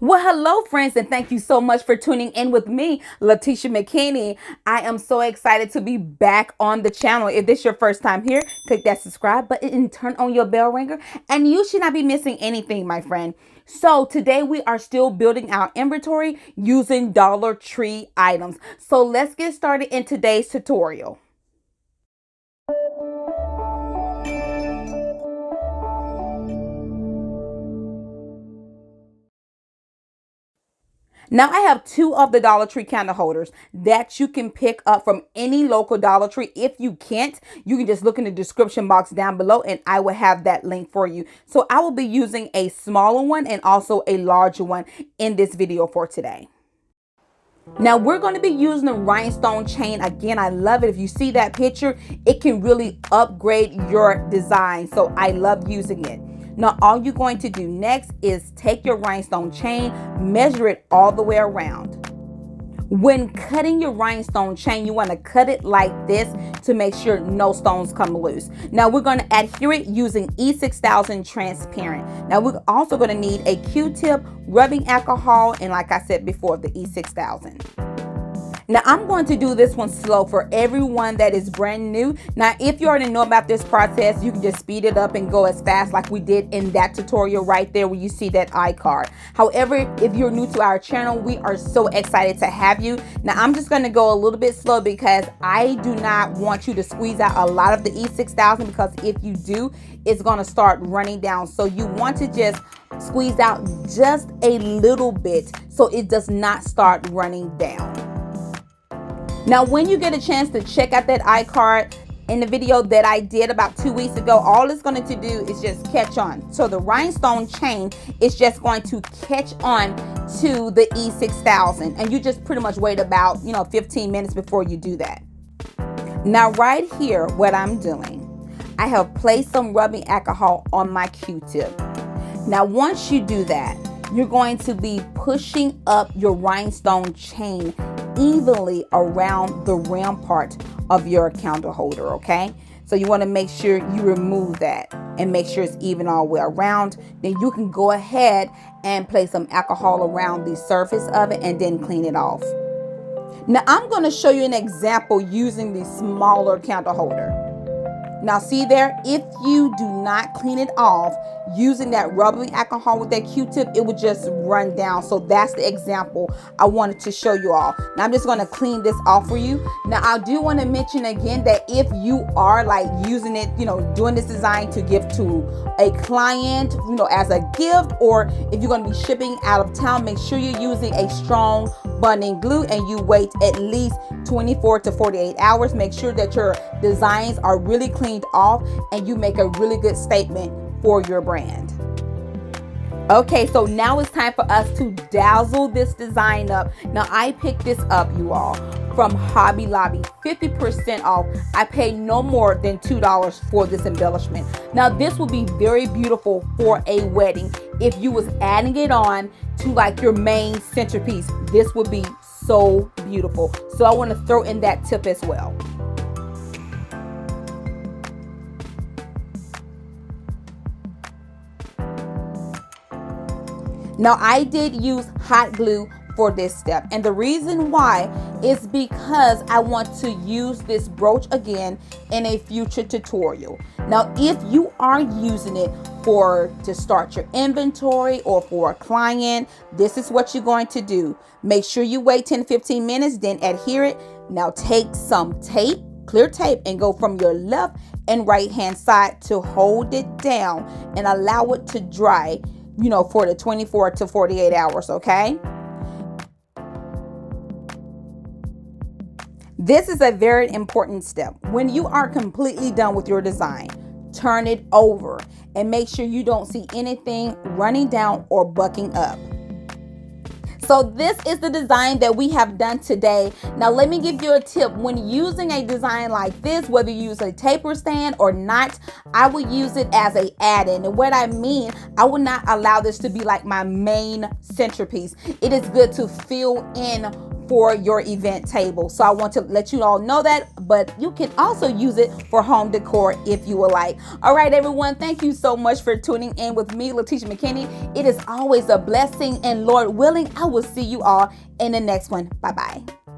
Well, hello, friends, and thank you so much for tuning in with me, Latisha McKinney. I am so excited to be back on the channel. If this is your first time here, click that subscribe button and turn on your bell ringer, and you should not be missing anything, my friend. So today we are still building our inventory using Dollar Tree items. So let's get started in today's tutorial. Now I have two of the Dollar Tree candle holders that you can pick up from any local Dollar Tree. If you can't, you can just look in the description box down below and I will have that link for you. So I will be using a smaller one and also a larger one in this video for today. Now we're going to be using the rhinestone chain. Again, I love it. If you see that picture, it can really upgrade your design. So I love using it. Now, all you're going to do next is take your rhinestone chain, measure it all the way around. When cutting your rhinestone chain, you want to cut it like this to make sure no stones come loose. Now, we're going to adhere it using E6000 transparent. Now, we're also going to need a Q-tip, rubbing alcohol, and like I said before, the E6000. Now, I'm going to do this one slow for everyone that is brand new. Now, if you already know about this process, you can just speed it up and go as fast like we did in that tutorial right there where you see that iCard. However, if you're new to our channel, we are so excited to have you. Now, I'm just going to go a little bit slow because I do not want you to squeeze out a lot of the E6000, because if you do, it's going to start running down. So you want to just squeeze out just a little bit so it does not start running down. Now, when you get a chance to check out that iCard in the video that I did about 2 weeks ago, all it's going to do is just catch on. So the rhinestone chain is just going to catch on to the E6000, and you just pretty much wait about 15 minutes before you do that. Now right here, what I'm doing, I have placed some rubbing alcohol on my Q-tip. Now once you do that, you're going to be pushing up your rhinestone chain evenly around the rim part of your candle holder, okay? So you want to make sure you remove that and make sure it's even all the way around. Then you can go ahead and place some alcohol around the surface of it and then clean it off. Now I'm going to show you an example using the smaller candle holder. Now see there, if you do not clean it off using that rubbing alcohol with that Q-tip, it would just run down. So that's the example I wanted to show you all. Now I'm just going to clean this off for you. Now I do want to mention again that if you are like using it, doing this design to give to a client, as a gift, or if you're going to be shipping out of town, make sure you're using a strong bonding glue and you wait at least 24 to 48 hours. Make sure that your designs are really cleaned off and you make a really good statement for your brand. Okay, so now it's time for us to dazzle this design up. Now I picked this up, you all, from Hobby Lobby, 50% off. I paid no more than $2 for this embellishment. Now this will be very beautiful for a wedding. If you was adding it on to like your main centerpiece, this would be so beautiful. So I want to throw in that tip as well. Now I did use hot glue for this step, and the reason why is because I want to use this brooch again in a future tutorial. Now if you are using it to start your inventory or for a client, this is what you're going to do. Make sure you wait 10-15 minutes, then adhere it. Now take some tape, clear tape, and go from your left and right hand side to hold it down and allow it to dry, for the 24 to 48 hours, okay? This is a very important step. When you are completely done with your design, turn it over and make sure you don't see anything running down or bucking up. So this is the design that we have done today. Now let me give you a tip. When using a design like this, whether you use a taper stand or not, I would use it as a add-in. And what I mean, I would not allow this to be like my main centerpiece. It is good to fill in for your event table. So I want to let you all know that, but you can also use it for home decor if you would like. All right, everyone, thank you so much for tuning in with me, Latisha McKinney. It is always a blessing, and Lord willing, I will see you all in the next one. Bye-bye.